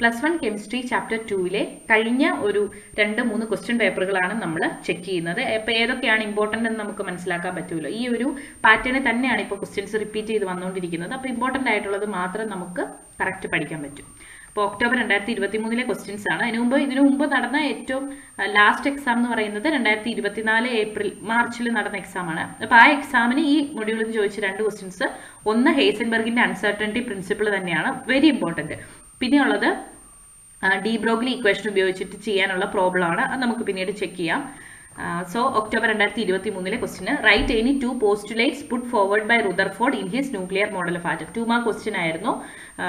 +1 chemistry chapter 2 കഴിഞ്ഞ ഒരു 2-3 question പേപ്പറുകളാണ് നമ്മൾ ചെക്ക് ചെയ്യുന്നത്. അപ്പോൾ ഏതൊക്കെയാണ് ഇമ്പോർട്ടൻ്റ് എന്ന് നമുക്ക് മനസ്സിലാക്കാൻ പറ്റുമല്ലോ. ഈ ഒരു പാറ്റേണിൽ തന്നെയാണ് ഇപ്പോൾ ക്വസ്റ്റ്യൻസ് റിപ്പീറ്റ് ചെയ്ത് വന്നുകൊണ്ടിരിക്കുന്നത്. അപ്പോൾ ഇമ്പോർട്ടൻ്റ് ആയിട്ടുള്ളത് മാത്രം നമുക്ക് കറക്റ്റ് പഠിക്കാൻ പറ്റും. അപ്പോൾ ഒക്ടോബർ 2023 ക്വസ്റ്റ്യൻസ് ആണ്. ഇതിനു മുമ്പ് നടന്ന ഏറ്റവും ലാസ്റ്റ് എക്സാം എന്ന് പറയുന്നത് 2024 മാർച്ചിൽ നടന്ന എക്സാം ആണ്. അപ്പോൾ ആ എക്സാമിന് ഈ മൊഡ്യൂളിൽ ചോദിച്ച 2 ക്വസ്റ്റ്യൻസ്, ഒന്ന് ഹേസൻബർഗിന്റെ അൺസർട്ടനിറ്റി പ്രിൻസിപ്പിൾ തന്നെയാണ്, വെരി ഇമ്പോർട്ടൻറ്റ്. പിന്നെയുള്ളത് ഡി ബ്രോഗ്ലി ഇക്വേഷൻ ഉപയോഗിച്ചിട്ട് ചെയ്യാനുള്ള പ്രോബ്ലം ആണ്. അത് നമുക്ക് പിന്നീട് ചെക്ക് ചെയ്യാം. So October 2023 question, write any 2 postulates put forward by Rutherford in his nuclear model of atom. 2 mark question ആയിരുന്നു.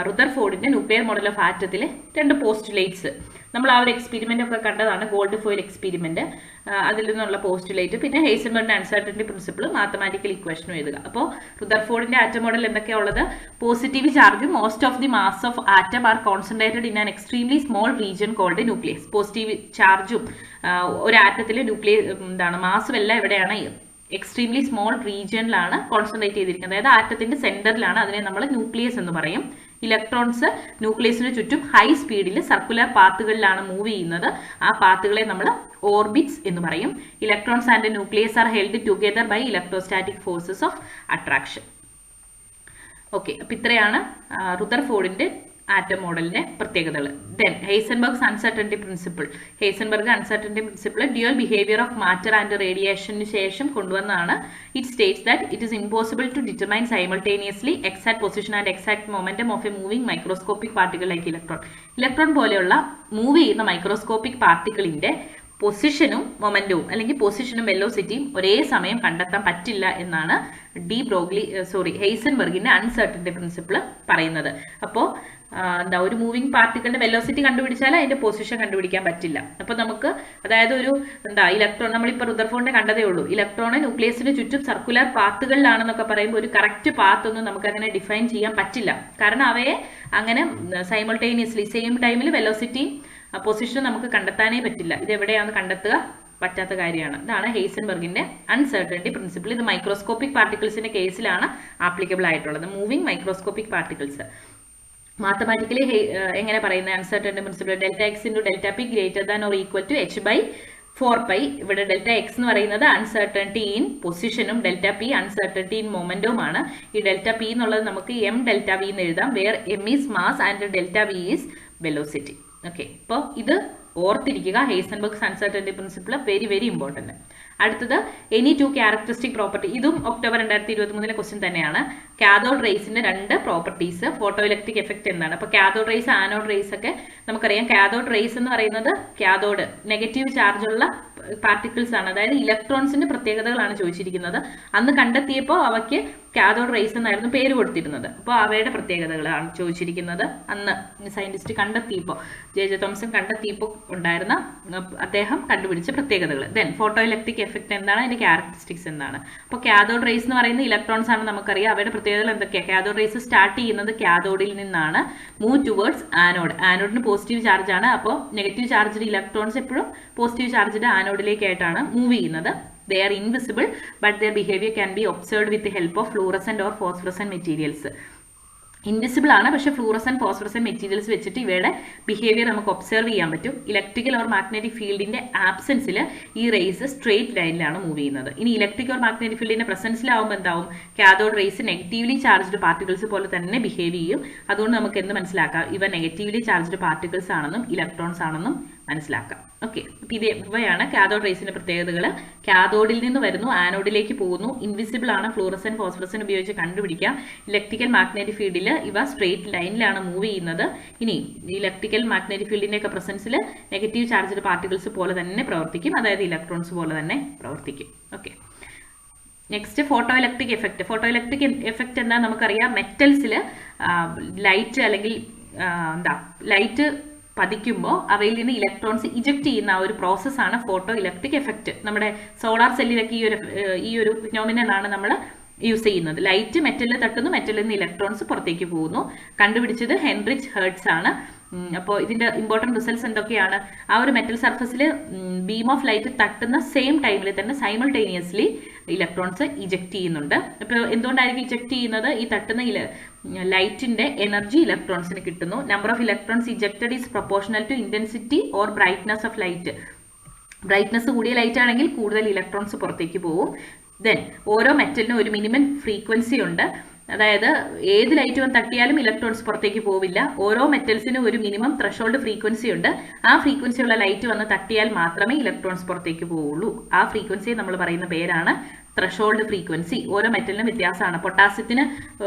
റുദർഫോർഡിന്റെ ന്യൂക്ലിയർ മോഡൽ ഓഫ് ആറ്റത്തിലെ 2 പോസ്റ്റുലേറ്റ്സ്. നമ്മൾ ആ ഒരു എക്സ്പെരിമെന്റ് ഒക്കെ കണ്ടതാണ്, ഗോൾഡ് ഫോയിൽ എക്സ്പെരിമെന്റ്. അതിൽ നിന്നുള്ള പോസ്റ്റുലേറ്റ്, പിന്നെ ഹേസൻബർഗിന്റെ അൺസർട്ടനിറ്റി പ്രിൻസിപ്പിൾ, മാത്തമാറ്റിക്കൽ ഇക്വേഷനും എഴുതുക. അപ്പോൾ റുദർഫോർഡിന്റെ ആറ്റം മോഡൽ എന്തൊക്കെയാണ് ഉള്ളത്? പോസിറ്റീവ് ചാർജും most of the mass of atom are concentrated in an extremely small region called nucleus. Positive ചാർജും ഒരു ആറ്റത്തിലെ മാസും എല്ലാം എവിടെയാണ്? എക്സ്ട്രീംലി സ്മോൾ റീജിയനിലാണ് കോൺസെൻട്രേറ്റ് ചെയ്തിരിക്കുന്നത്. അതായത് ആറ്റത്തിന്റെ സെന്ററിലാണ്. അതിനെ നമ്മൾ ന്യൂക്ലിയസ് എന്ന് പറയും. ഇലക്ട്രോൺസ് ന്യൂക്ലിയസിന് ചുറ്റും ഹൈ സ്പീഡിൽ സർക്കുലർ പാത്തുകളിലാണ് മൂവ് ചെയ്യുന്നത്. ആ പാത്തുകളെ നമ്മൾ ഓർബിറ്റ്സ് എന്ന് പറയും. Electrons and nucleus are held together by electrostatic forces of attraction. Okay, അപ്പൊ ഇത്രയാണ് റുദർഫോർഡിന്റെ ആറ്റം മോഡലിന്റെ പ്രത്യേകതകൾ. Then Heisenberg's uncertainty principle. Heisenberg uncertainty principle dual behaviour of matter and റേഡിയേഷന് ശേഷം കൊണ്ടുവന്നതാണ്. It states that it is impossible to determine simultaneously exact position and exact momentum of a moving microscopic particle like electron. Electron പോലെയുള്ള move ചെയ്യുന്ന microscopic പാർട്ടിക്കിളിന്റെ പൊസിഷനും മൊമെന്റവും അല്ലെങ്കിൽ പൊസിഷനും വെലോസിറ്റിയും ഒരേ സമയം കണ്ടെത്താൻ പറ്റില്ല എന്നാണ് ഹേസൻബർഗിന്റെ അൺസർട്ടനിറ്റി പ്രിൻസിപ്പിൾ പറയുന്നത്. അപ്പോൾ ഒരു മൂവിംഗ് പാർട്ടിക്കിളിന്റെ വെലോസിറ്റി കണ്ടുപിടിച്ചാൽ അതിന്റെ പൊസിഷൻ കണ്ടുപിടിക്കാൻ പറ്റില്ല. അപ്പൊ നമുക്ക് അതായത് ഇലക്ട്രോൺ, നമ്മളിപ്പോൾ റുദർഫോർഡിനെ കണ്ടതേ ഉള്ളൂ. ഇലക്ട്രോണ് ന്യൂക്ലിയസിന് ചുറ്റും സർക്കുലർ പാത്തുകളിലാണെന്നൊക്കെ പറയുമ്പോൾ ഒരു കറക്റ്റ് പാത്ത് ഒന്നും നമുക്ക് അങ്ങനെ ഡിഫൈൻ ചെയ്യാൻ പറ്റില്ല. കാരണം അവയെ അങ്ങനെ സൈമൾട്ടേനിയസ്ലി സെയിം ടൈമിൽ വെലോസിറ്റിയും പൊസിഷനും നമുക്ക് കണ്ടെത്താനേ പറ്റില്ല. ഇത് എവിടെയാണ് കണ്ടെത്തുക? പറ്റാത്ത കാര്യമാണ്. ഇതാണ് ഹേസൻബർഗിന്റെ അൺസർട്ടനിറ്റി പ്രിൻസിപ്പിൾ. ഇത് മൈക്രോസ്കോപ്പിക് പാർട്ടിക്കിൾസിന്റെ കേസിലാണ് ആപ്ലിക്കബിൾ ആയിട്ടുള്ളത്, മൂവിംഗ് മൈക്രോസ്കോപ്പിക് പാർട്ടിക്കിൾസ്. മാത്തമാറ്റിക്കലി എങ്ങനെ പറയുന്നത്? Uncertainty principle delta x into delta p greater than or equal to h/4π. ഇവിടെ ഡെൽറ്റ എക്സ് എന്ന് പറയുന്നത് അൺസർട്ടനിറ്റി ഇൻ പൊസിഷനും ഡെൽറ്റ പി അൺസർട്ടനിറ്റി ഇൻ മൊമെന്റവുമാണ്. ഈ ഡെൽറ്റ പി എന്നുള്ളത് നമുക്ക് എം ഡെൽറ്റ വി എന്ന് എഴുതാം, where m is mass and delta v is velocity. Okay, അപ്പോൾ ഇത് ഓർത്തിരിക്കുക. Heisenberg's uncertainty principle very very important. അടുത്തത് എനി 2 ക്യാരക്ടറിസ്റ്റിക് പ്രോപ്പർട്ടി. ഇതും ഒക്ടോബർ 2023 ക്വസ്റ്റ്യൻ തന്നെയാണ്. കാഥോഡ് റേസിന്റെ 2 പ്രോപ്പർട്ടീസ്. ഫോട്ടോ ഇലക്ട്രിക് എഫക്ട് എന്താണ്? അപ്പൊ കാഥോഡ് റേസ്, ആനോഡ് റേസ് ഒക്കെ നമുക്കറിയാം. കാഥോഡ് റേസ് എന്ന് പറയുന്നത് കാഥോഡ് നെഗറ്റീവ് ചാർജുള്ള പാർട്ടിക്കിൾസ് ആണ്. അതായത് ഇലക്ട്രോൺസിന്റെ പ്രത്യേകതകളാണ് ചോദിച്ചിരിക്കുന്നത്. അന്ന് കണ്ടെത്തിയപ്പോൾ അവയ്ക്ക് കാഥോഡ് റേസ് എന്നായിരുന്നു പേര് കൊടുത്തിരുന്നത്. അപ്പോൾ അവയുടെ പ്രത്യേകതകളാണ് ചോദിച്ചിരിക്കുന്നത്. അന്ന് സയന്റിസ്റ്റ് കണ്ടെത്തിയപ്പോൾ, ജെ തോംസൺ കണ്ടെത്തിയപ്പോൾ ഉണ്ടായിരുന്ന അദ്ദേഹം കണ്ടുപിടിച്ച പ്രത്യേകതകൾ. ദെൻ ഫോട്ടോ ഇലക്ട്രിക് എഫക്ട് എന്താണ്? അതിന്റെ ക്യാരക്ടറിസ്റ്റിക്സ് എന്താണ്? അപ്പോൾ കാഥോഡ് റേസ് എന്ന് പറയുന്ന ഇലക്ട്രോൺസ് ആണ് നമുക്കറിയാം. അവയുടെ പ്രത്യേകതകൾ എന്തൊക്കെയാണ്? കാഥോഡ് റേസ് സ്റ്റാർട്ട് ചെയ്യുന്നത് കാഥോഡിൽ നിന്നാണ്, മൂവ് ടുവേർഡ്സ് ആനോഡ്. ആനോഡിന് പോസിറ്റീവ് ചാർജ് ആണ്. അപ്പോൾ നെഗറ്റീവ് ചാർജ്ഡ് ഇലക്ട്രോൺസ് എപ്പോഴും പോസിറ്റീവ് ചാർജ്ഡ് ആനോഡിലേക്കായിട്ടാണ് മൂവ് ചെയ്യുന്നത്. They are invisible, but their behavior can be observed with the help of fluorescent or phosphorescent materials. Invisible ആണ്, പക്ഷേ ഫ്ലൂറസെന്റ് ഫോസ്ഫറസെന്റ് മെറ്റീരിയൽസ് വെച്ചിട്ട് ഇവയുടെ ബിഹേവിയർ നമുക്ക് ഒബ്സർവ് ചെയ്യാൻ പറ്റും. ഇലക്ട്രിക്കൽ ഓർ മാഗ്നറ്റിക് ഫീൽഡിന്റെ ആബ്സെൻസിൽ ഈ റേസ് സ്ട്രേറ്റ് ലൈനിലാണ് മൂവ് ചെയ്യുന്നത്. ഇനി ഇലക്ട്രിക് ഓർ മാഗ്നറ്റിക് ഫീൽഡിന്റെ പ്രസൻസിലാവുമ്പോൾ എന്താവും? Cathode rays negatively charged particles പോലെ തന്നെ ബിഹേവ് ചെയ്യും. അതുകൊണ്ട് നമുക്ക് എന്ത് മനസ്സിലാക്കാം? ഇവ നെഗറ്റീവ്ലി ചാർജ്ഡ് പാർട്ടിക്കിൾസ് ആണെന്നും ഇലക്ട്രോൺസ് ആണെന്നും മനസ്സിലാക്കാം. ഓക്കെ, ഇവയാണ് കാഥോഡ് റേസിന്റെ പ്രത്യേകതകൾ. കാഥോഡിൽ നിന്ന് വരുന്നു, ആനോഡിലേക്ക് പോകുന്നു, ഇൻവിസിബിൾ ആണ്, ഫ്ലൂറസെന്റ് ഫോസ്ഫറസെന്റ് ഉപയോഗിച്ച് കണ്ടുപിടിക്കാം. ഇലക്ട്രിക്കൽ മാഗ്നറ്റിക് ഫീൽഡിൽ ഇവ സ്ട്രേറ്റ് ലൈനിലാണ് മൂവ് ചെയ്യുന്നത്. ഇനി ഇലക്ട്രിക്കൽ മാഗ്നറ്റിക് ഫീൽഡിന്റെ ഒക്കെ പ്രസൻസിൽ നെഗറ്റീവ് ചാർജ്ഡ് പാർട്ടിക്കിൾസ് പോലെ തന്നെ പ്രവർത്തിക്കും, അതായത് ഇലക്ട്രോൺസ് പോലെ തന്നെ പ്രവർത്തിക്കും. Okay, next photo electric effect. Photo electric effect എന്താ നമുക്കറിയാം? മെറ്റൽസിൽ ലൈറ്റ് അല്ലെങ്കിൽ ലൈറ്റ് പതിക്കുമ്പോൾ അവയിൽ നിന്ന് ഇലക്ട്രോൺസ് ഇജക്ട് ചെയ്യുന്ന ആ ഒരു പ്രോസസ്സാണ് ഫോട്ടോ ഇലക്ട്രിക് എഫക്ട്. നമ്മുടെ സോളാർ സെല്ലിലൊക്കെ ഈ ഒരു ഫിനോമിനൻ ആണ് നമ്മൾ യൂസ് ചെയ്യുന്നത്. ലൈറ്റ് മെറ്റലിൽ തട്ടുന്നു, മെറ്റലിൽ നിന്ന് ഇലക്ട്രോൺസ് പുറത്തേക്ക് പോകുന്നു. കണ്ടുപിടിച്ചത് ഹെൻറിച്ച് ഹെർട്സ് ആണ്. അപ്പോൾ ഇതിന്റെ ഇമ്പോർട്ടൻറ്റ് റിസൾട്ട്സ് എന്തൊക്കെയാണ്? ആ ഒരു മെറ്റൽ സർഫസിൽ ബീം ഓഫ് ലൈറ്റ് തട്ടുന്ന സെയിം ടൈമിൽ തന്നെ സൈമൾട്ടേനിയസ്ലി ഇലക്ട്രോൺസ് ഇജക്ട് ചെയ്യുന്നുണ്ട്. അപ്പോൾ എന്തുകൊണ്ടായിരിക്കും ഇജക്ട് ചെയ്യുന്നത്? ഈ തട്ടുന്ന ലൈറ്റിന്റെ എനർജി ഇലക്ട്രോൺസിന് കിട്ടുന്നു. Number of electrons ejected is proportional to intensity or brightness of light. Brightness കൂടിയ ലൈറ്റ് ആണെങ്കിൽ കൂടുതൽ ഇലക്ട്രോൺസ് പുറത്തേക്ക് പോകും. ദെൻ ഓരോ മെറ്റലിനും ഒരു മിനിമം ഫ്രീക്വൻസി ഉണ്ട്. അതായത് ഏത് ലൈറ്റ് വന്ന് തട്ടിയാലും ഇലക്ട്രോൺസ് പുറത്തേക്ക് പോവില്ല. ഓരോ മെറ്റൽസിനും ഒരു മിനിമം ത്രഷോൾഡ് ഫ്രീക്വൻസി ഉണ്ട്. ആ ഫ്രീക്വൻസിയുള്ള ലൈറ്റ് വന്ന് തട്ടിയാൽ മാത്രമേ ഇലക്ട്രോൺസ് പുറത്തേക്ക് പോവുള്ളൂ. ആ ഫ്രീക്വൻസിയെ നമ്മൾ പറയുന്ന പേരാണ് ത്രഷോൾഡ് ഫ്രീക്വൻസി. ഓരോ മെറ്റലിനും വ്യത്യാസമാണ്. പൊട്ടാസ്യത്തിന്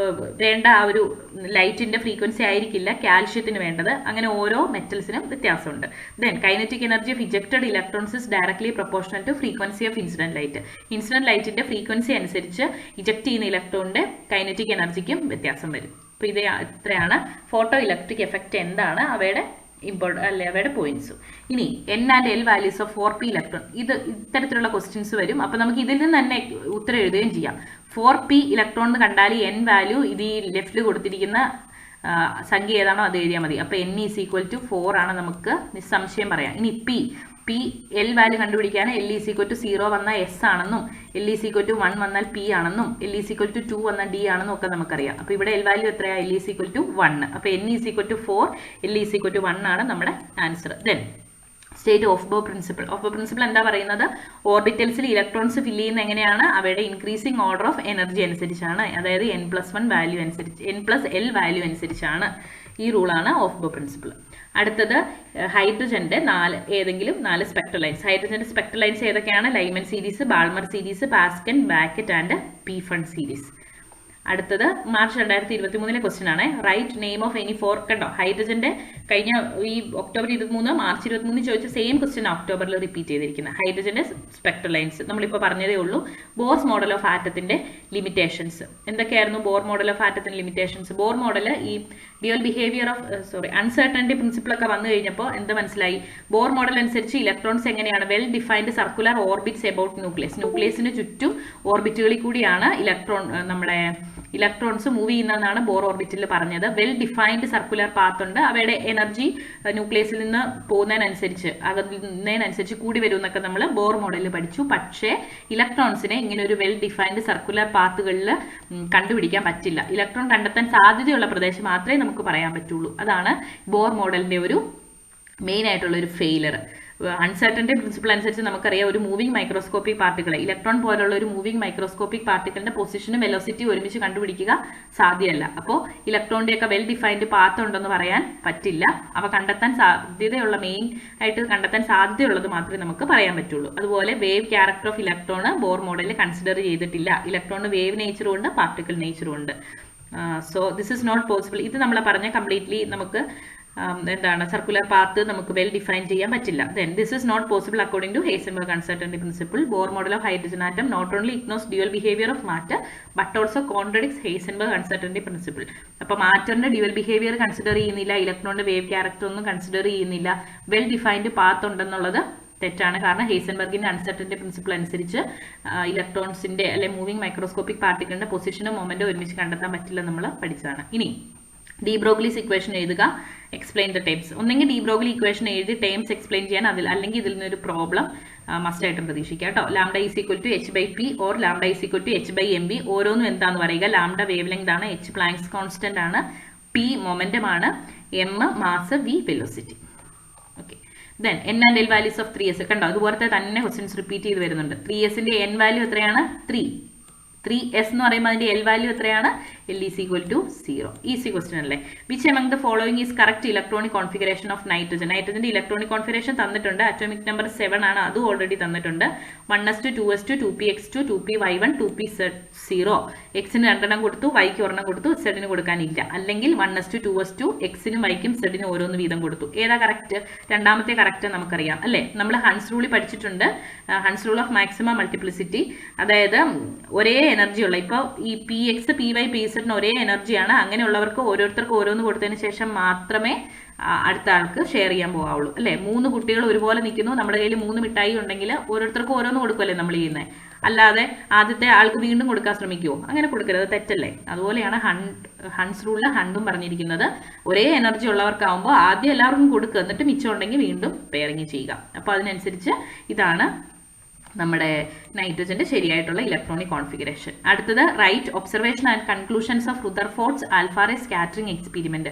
വേണ്ട ആ ഒരു ലൈറ്റിന്റെ ഫ്രീക്വൻസി ആയിരിക്കില്ല കാൽഷ്യത്തിന് വേണ്ടത്. അങ്ങനെ ഓരോ മെറ്റൽസിനും വ്യത്യാസമുണ്ട്. Then kinetic energy of ejected electrons is directly proportional to frequency of incident light. Incident ലൈറ്റിന്റെ ഫ്രീക്വൻസി അനുസരിച്ച് ഇജക്ട് ചെയ്യുന്ന ഇലക്ട്രോണിന്റെ കൈനറ്റിക് എനർജിക്കും വ്യത്യാസം വരും. അപ്പോൾ ഇത്രയാണ് ഫോട്ടോ ഇലക്ട്രിക് എഫക്റ്റ് എന്താണ്, അവയുടെ അവയുടെ പോയിന്റ്സും. ഇനി N and L values of 4p electron, ഇത്തരത്തിലുള്ള ക്വസ്റ്റ്യൻസ് വരും. അപ്പോൾ നമുക്ക് ഇതിൽ നിന്ന് തന്നെ ഉത്തരം എഴുതുകയും ചെയ്യാം. 4p ഇലക്ട്രോൺ എന്ന് കണ്ടാൽ N വാല്യൂ ഇത് ഈ ലെഫ്റ്റിൽ കൊടുത്തിരിക്കുന്ന സംഖ്യ ഏതാണോ അത് എഴുതിയാൽ മതി. അപ്പോൾ N ഈസ് ഈക്വൽ ടു 4 ആണ് നമുക്ക് നിസ്സംശയം പറയാം. ഇനി L വാല്യൂ കണ്ടുപിടിക്കാൻ L ഈസ് ഈക്വൽ ടു 0 വന്നാൽ S ആണെന്നും L ഈസ് ഈക്വൽ ടു 1 വന്നാൽ P ആണെന്നും L ഈസ് ഈക്വൽ ടു 2 വന്നാൽ D ആണെന്നും ഒക്കെ നമുക്കറിയാം. അപ്പോൾ ഇവിടെ L വാല്യൂ എത്രയാണ്? L is equal to 1. അപ്പോൾ N is equal to 4, L is equal to 1 ആണ് നമ്മുടെ answer. Then state aufbau principle. Aufbau principle എന്താ പറയുന്നത്? ഓർബിറ്റൽസിൽ ഇലക്ട്രോൺസ് ഫില്ല് ചെയ്യുന്ന എങ്ങനെയാണ്? അവയുടെ ഇൻക്രീസിംഗ് ഓർഡർ ഓഫ് എനർജി അനുസരിച്ചാണ്. അതായത് N+1 വാല്യൂ അനുസരിച്ച്, N+L വാല്യൂ അനുസരിച്ചാണ്. ഈ റൂളാണ് ഓഫ് ബോ പ്രിൻസിപ്പിൾ. അടുത്തത് ഹൈഡ്രജന്റെ ഏതെങ്കിലും 4 സ്പെക്ട്രൽ ലൈൻസ്. ഹൈഡ്രജന്റെ സ്പെക്ട്രൽ ലൈൻസ് ഏതൊക്കെയാണ്? Lyman series, Balmer series, Paschen, Brackett and Pfund series. അടുത്തത് മാർച്ച് 2023 ക്വസ്റ്റ്യൻ ആണ്. Write name of any 4. കണ്ടോ, ഹൈഡ്രജന്റെ കഴിഞ്ഞ ഈ ഒക്ടോബർ 23, മാർച്ച് 23 ചോദിച്ച സെയിം ക്വസ്റ്റ്യൻ ഒക്ടോബറിൽ റിപ്പീറ്റ് ചെയ്തിരിക്കുന്നത്. ഹൈഡ്രജന്റെ സ്പെക്ട്രൽ ലൈൻസ് നമ്മളിപ്പോൾ പറഞ്ഞതേ ഉള്ളൂ. ബോർ മോഡൽ ഓഫ് ആറ്റത്തിന്റെ ലിമിറ്റേഷൻസ് എന്തൊക്കെയായിരുന്നു? ബോർ മോഡൽ ഓഫ് ആറ്റത്തിന്റെ ലിമിറ്റേഷൻസ്. ബോർ മോഡൽ ഈ dual behaviour of uncertainty principle ഒക്കെ വന്നു കഴിഞ്ഞപ്പോൾ എന്ത് മനസ്സിലായി? ബോർ മോഡൽ അനുസരിച്ച് ഇലക്ട്രോൺസ് എങ്ങനെയാണ്? Well defined circular orbits about nucleus. ന്യൂക്ലിയസിന് ചുറ്റും ഓർബിറ്റുകളിൽ കൂടിയാണ് ഇലക്ട്രോൺസ് മൂവ് ചെയ്യുന്നതെന്നാണ് ബോർ ഓർബിറ്റിൽ പറഞ്ഞത്. വെൽ ഡിഫൈൻഡ് സർക്കുലർ പാത്ത് ഉണ്ട്. അവയുടെ എനർജി ന്യൂക്ലിയസിൽ നിന്ന് പോകുന്നതിനനുസരിച്ച് കൂടി വരും എന്നൊക്കെ നമ്മൾ ബോർ മോഡലിൽ പഠിച്ചു. പക്ഷേ ഇലക്ട്രോൺസിനെ ഇങ്ങനെ ഒരു വെൽ ഡിഫൈൻഡ് സർക്കുലർ പാത്തുകളിൽ കണ്ടുപിടിക്കാൻ പറ്റില്ല. ഇലക്ട്രോൺ കണ്ടെത്താൻ സാധ്യതയുള്ള പ്രദേശം മാത്രമേ നമുക്ക് പറയാൻ പറ്റുള്ളൂ. അതാണ് ബോർ മോഡലിന്റെ ഒരു മെയിൻ ആയിട്ടുള്ള ഒരു ഫെയിലർ. അൺസർട്ടനിറ്റി പ്രിൻസിപ്പിൾ അനുസരിച്ച് നമുക്കറിയാം, ഒരു മൂവിംഗ് മൈക്രോസ്കോപ്പിക് പാർട്ടിക്കിൾ, ഇലക്ട്രോൺ പോലുള്ള ഒരു മൂവിംഗ് മൈക്രോസ്കോപ്പിക് പാർട്ടിക്കിളിന്റെ പൊസിഷനും വെലോസിറ്റി ഒരുമിച്ച് കണ്ടുപിടിക്കുക സാധ്യമല്ല. അപ്പോൾ ഇലക്ട്രോണിന്റെയൊക്കെ വെൽ ഡിഫൈൻഡ് പാത്ത് ഉണ്ടെന്ന് പറയാൻ പറ്റില്ല. അവ കണ്ടെത്താൻ സാധ്യതയുള്ള മെയിൻ ആയിട്ട് കണ്ടെത്താൻ സാധ്യതയുള്ളത് മാത്രമേ നമുക്ക് പറയാൻ പറ്റുള്ളൂ. അതുപോലെ wave character of electron Bohr മോഡലിൽ കൺസിഡർ ചെയ്തിട്ടില്ല. ഇലക്ട്രോണിന് വേവ് നേച്ചറും ഉണ്ട്, പാർട്ടിക്കിൾ നേച്ചറും ഉണ്ട്. So this is not possible. ഇത് നമ്മൾ പറഞ്ഞ കംപ്ലീറ്റ്ലി നമുക്ക് എന്താണ് സർക്കുലർ പാത്ത് നമുക്ക് വെൽ ഡിഫൈൻ ചെയ്യാൻ പറ്റില്ല. Then this is not possible according to Heisenberg uncertainty principle. Bohr model of hydrogen atom not only ignores dual behaviour of matter but also contradicts Heisenberg uncertainty principle. അപ്പോൾ മാറ്ററിന്റെ dual behaviour consider ചെയ്യുന്നില്ല, ഇലക്ട്രോണിന്റെ വേവ് ക്യാരക്ടർ ഒന്നും consider ചെയ്യുന്നില്ല. Well defined path ഉണ്ടെന്നുള്ളത് തെറ്റാണ്. കാരണം ഹെയ്സൻബർഗിന്റെ അൺസർട്ടനിറ്റി പ്രിൻസിപ്പിൾ അനുസരിച്ച് ഇലക്ട്രോൺസിന്റെ അല്ലെങ്കിൽ മൂവിംഗ് മൈക്രോസ്കോപ്പിക് പാർട്ടിക്കിളിന്റെ പൊസിഷനും മൊമെന്റും ഒരുമിച്ച് കണ്ടെത്താൻ പറ്റില്ല നമ്മൾ പഠിച്ചതാണ്. ഇനി ഡി ബ്രോഗ്ലീസ് ഇക്വേഷൻ എഴുതുക, എക്സ്പ്ലെയിൻ ദ ടേംസ്. ഒന്നെങ്കിൽ ഡി ബ്രോഗ്ലി ഇക്വേഷൻ എഴുതി ടേംസ് എക്സ്പ്ലെയിൻ ചെയ്യാൻ അല്ലെങ്കിൽ ഇതിൽ നിന്നൊരു പ്രോബ്ലം മസ്റ്റ് ആയിട്ടും പ്രതീക്ഷിക്കുക കേട്ടോ. Lambda is equal to h/p or lambda is equal to h/mv. ഓരോന്നും എന്താന്ന് പറയുക. ലാംഡ വേവ് ലെങ്ത് ആണ്, h പ്ലാങ്ക്സ് കോൺസ്റ്റന്റ് ആണ്, p മൊമെന്റം ആണ്, m mass, v velocity. Okay. Then N and L values of 3s. കണ്ടോ, അതുപോലത്തെ തന്നെ questions repeat ചെയ്ത് വരുന്നുണ്ട്. 3sന്റെ N വാല്യൂ എത്രയാണ്? 3s എന്ന് പറയുമ്പോൾ അതിന്റെ L വാല്യൂ എത്രയാണ്? L is equal to 0. Easy question അല്ലേ? Which among the following is correct electronic configuration of nitrogen? നൈട്രജന്റെ ഇലക്ട്രോണിക് കോൺഫിഗറേഷൻ തന്നിട്ടുണ്ട്. അറ്റോമിക് നമ്പർ 7 ആണ്, അതും ഓൾറെഡി തന്നിട്ടുണ്ട്. 1s2 2s2 2px2 2py1 2pz0. എക്സിന് 2 കൊടുത്തു, വൈക്ക് 1 കൊടുത്തു, സെഡിന് കൊടുക്കാനില്ല. അല്ലെങ്കിൽ 1s2 2s2 എക്സിനും വൈക്കും സെഡിനും ഓരോന്ന് വീതം കൊടുത്തു. ഏതാ കറക്റ്റ്? രണ്ടാമത്തെ കറക്റ്റ് നമുക്കറിയാം അല്ലേ? നമ്മൾ ഹൺസ് റൂളിൽ പഠിച്ചിട്ടുണ്ട്. Hund's rule of maximum multiplicity. അതായത് ഒരേ എനർജി ഉള്ള, ഇപ്പോൾ ഈ px py pz ഒരേ എനർജിയാണ്. അങ്ങനെയുള്ളവർക്ക് ഓരോരുത്തർക്ക് ഓരോന്ന് കൊടുത്തതിന് ശേഷം മാത്രമേ അടുത്ത ആൾക്ക് ഷെയർ ചെയ്യാൻ പോകാവുള്ളൂ അല്ലേ? 3 കുട്ടികൾ ഒരുപോലെ നിൽക്കുന്നു, നമ്മുടെ കയ്യിൽ 3 മിഠായി ഉണ്ടെങ്കിൽ ഓരോരുത്തർക്ക് ഓരോന്ന് കൊടുക്കുമല്ലേ നമ്മൾ ചെയ്യുന്നത്. അല്ലാതെ ആദ്യത്തെ ആൾക്ക് വീണ്ടും കൊടുക്കാൻ ശ്രമിക്കുമോ? അങ്ങനെ കൊടുക്കരുത്, തെറ്റല്ലേ? അതുപോലെയാണ് ഹൺസ് റൂളിൽ ഹണ്ടും പറഞ്ഞിരിക്കുന്നത്. ഒരേ എനർജി ഉള്ളവർക്കാവുമ്പോൾ ആദ്യം എല്ലാവർക്കും കൊടുക്കുക, എന്നിട്ട് മിച്ചം ഉണ്ടെങ്കിൽ വീണ്ടും പെയറിങ് ചെയ്യുക. അപ്പോൾ അതിനനുസരിച്ച് ഇതാണ് നമ്മുടെ നൈട്രജന്റെ ശരിയായിട്ടുള്ള ഇലക്ട്രോണിക് കോൺഫിഗറേഷൻ. അടുത്തത് write observation and conclusions of Rutherford's alpha ray scattering experiment.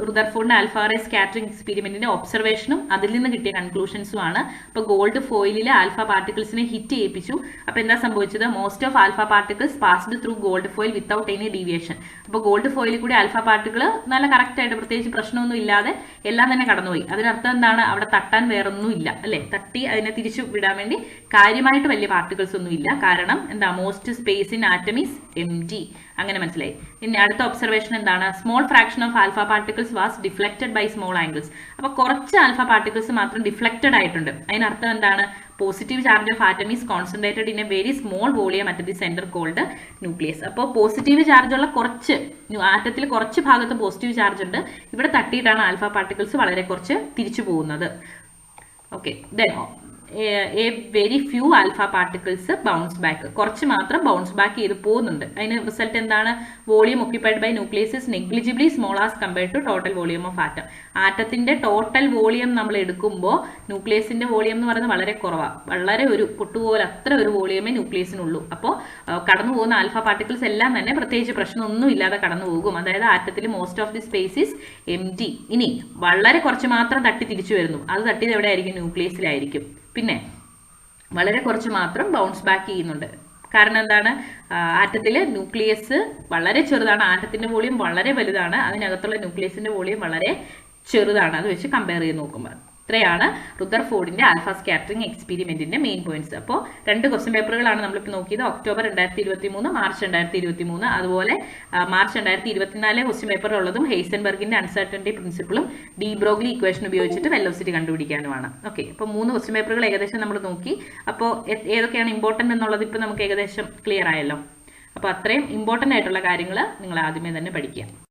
റുദർഫോർഡിന്റെ ആൽഫാ റേ സ്കാറ്ററിംഗ് എക്സ്പെരിമെന്റിന്റെ ഒബ്സർവേഷനും അതിൽ നിന്ന് കിട്ടിയ കൺക്ലൂഷൻസും ആണ്. അപ്പോൾ ഗോൾഡ് ഫോയിലിലെ ആൽഫ പാർട്ടിക്കിൾസിനെ ഹിറ്റ് ചെയ്യിപ്പിച്ചു. അപ്പോൾ എന്താ സംഭവിച്ചത്? Most of alpha particles passed through gold foil without any deviation. അപ്പോൾ ഗോൾഡ് ഫോയിലിൽ കൂടി ആൽഫ പാർട്ടിക്കിൾ നല്ല കറക്റ്റ് ആയിട്ട് പ്രത്യേകിച്ച് പ്രശ്നമൊന്നും ഇല്ലാതെ എല്ലാം തന്നെ കടന്നുപോയി. അതിനർത്ഥം എന്താണ്? അവിടെ തട്ടാൻ വേറൊന്നും ഇല്ല അല്ലെ? തട്ടി അതിനെ തിരിച്ചു വിടാൻ വേണ്ടി കാര്യമായിട്ട് വലിയ പാർട്ടിക്കിൾസ് ഒന്നും ഇല്ല. കാരണം എന്താ? Most space in atom is empty. അങ്ങനെ മനസ്സിലായി. ഇനി അടുത്ത ഒബ്സർവേഷൻ എന്താണ്? Small fraction of alpha particles was deflected by small angles. അപ്പൊ കുറച്ച് ആൽഫ പാർട്ടിക്കിൾസ് മാത്രം ഡിഫ്ലക്റ്റഡ് ആയിട്ടുണ്ട്. അതിനർത്ഥം എന്താണ്? Positive charge of atom is concentrated in a very small volume at the centre called nucleus. അപ്പോൾ പോസിറ്റീവ് ചാർജ് ഉള്ള കുറച്ച് ആറ്റത്തിൽ കുറച്ച് ഭാഗത്ത് പോസിറ്റീവ് ചാർജ് ഉണ്ട്. ഇവിടെ തട്ടിയിട്ടാണ് ആൽഫ പാർട്ടിക്കിൾസ് വളരെ കുറച്ച് തിരിച്ചു പോകുന്നത്. Okay, then a very few alpha particles bounce back. കുറച്ച് മാത്രം ബൗൺസ് ബാക്ക് ചെയ്ത് പോകുന്നുണ്ട്. അതിന് റിസൾട്ട് എന്താണ്? Volume occupied by nucleus is negligibly small as compared to total volume of atom. ആറ്റത്തിന്റെ ടോട്ടൽ വോളിയം നമ്മൾ എടുക്കുമ്പോൾ ന്യൂക്ലിയസിന്റെ വോളിയം എന്ന് പറയുന്നത് വളരെ കുറവാണ്. വളരെ ഒരു പൊട്ടുപോലെ അത്ര ഒരു വോളിയമേ ന്യൂക്ലിയസിനുള്ളൂ. അപ്പോൾ കടന്നു പോകുന്ന ആൽഫ പാർട്ടിക്കിൾസ് എല്ലാം തന്നെ പ്രത്യേകിച്ച് പ്രശ്നമൊന്നും ഇല്ലാതെ കടന്നു പോകും. അതായത് ആറ്റത്തിൽ most of the space is empty. ഇനി വളരെ കുറച്ച് മാത്രം തട്ടി തിരിച്ചു വരുന്നു. അത് തട്ടിയത് എവിടെയായിരിക്കും? ന്യൂക്ലിയസിലായിരിക്കും. പിന്നെ വളരെ കുറച്ച് മാത്രം ബൗൺസ് ബാക്ക് ചെയ്യുന്നുണ്ട്. കാരണം എന്താണ്? ആറ്റത്തിലെ ന്യൂക്ലിയസ് വളരെ ചെറുതാണ്, ആറ്റത്തിന്റെ വോളിയം വളരെ വലുതാണ്, അതിനകത്തുള്ള ന്യൂക്ലിയസിന്റെ വോളിയം വളരെ ചെറുതാണ്. അത് വെച്ച് കമ്പയർ ചെയ്ത് നോക്കുമ്പോൾ ഇത്രയാണ് റുദർഫോർഡിന്റെ ആൽഫ സ്കാറ്ററിംഗ് എക്സ്പെരിമെന്റിന്റെ മെയിൻ പോയിന്റ്സ്. അപ്പോൾ 2 ക്വസ്റ്റ്യൻ പേപ്പറുകളാണ് നമ്മളിപ്പോൾ നോക്കിയത്. October 2023, March 2023. അതുപോലെ മാർച്ച് 2024 ക്വസ്റ്റ്യൻ പേപ്പർ ഉള്ളതും ഹെയ്സൻബർഗിന്റെ അൺസർട്ടനിറ്റി പ്രിൻസിപ്പിളും ഡി ബ്രോഗ്ലി ഇക്വേഷൻ ഉപയോഗിച്ചിട്ട് വെലോസിറ്റി കണ്ടുപിടിക്കാനുമാണ്. ഓക്കെ, അപ്പോൾ 3 ക്വസ്റ്റ്യൻ പേപ്പറുകൾ ഏകദേശം നമ്മൾ നോക്കി. അപ്പോൾ ഏതൊക്കെയാണ് ഇമ്പോർട്ടന്റ് എന്നുള്ളത് ഇപ്പോൾ നമുക്ക് ഏകദേശം ക്ലിയർ ആയല്ലോ. അപ്പോൾ അത്രയും ഇമ്പോർട്ടന്റ് ആയിട്ടുള്ള കാര്യങ്ങൾ നിങ്ങൾ ആദ്യമേ തന്നെ പഠിക്കുക.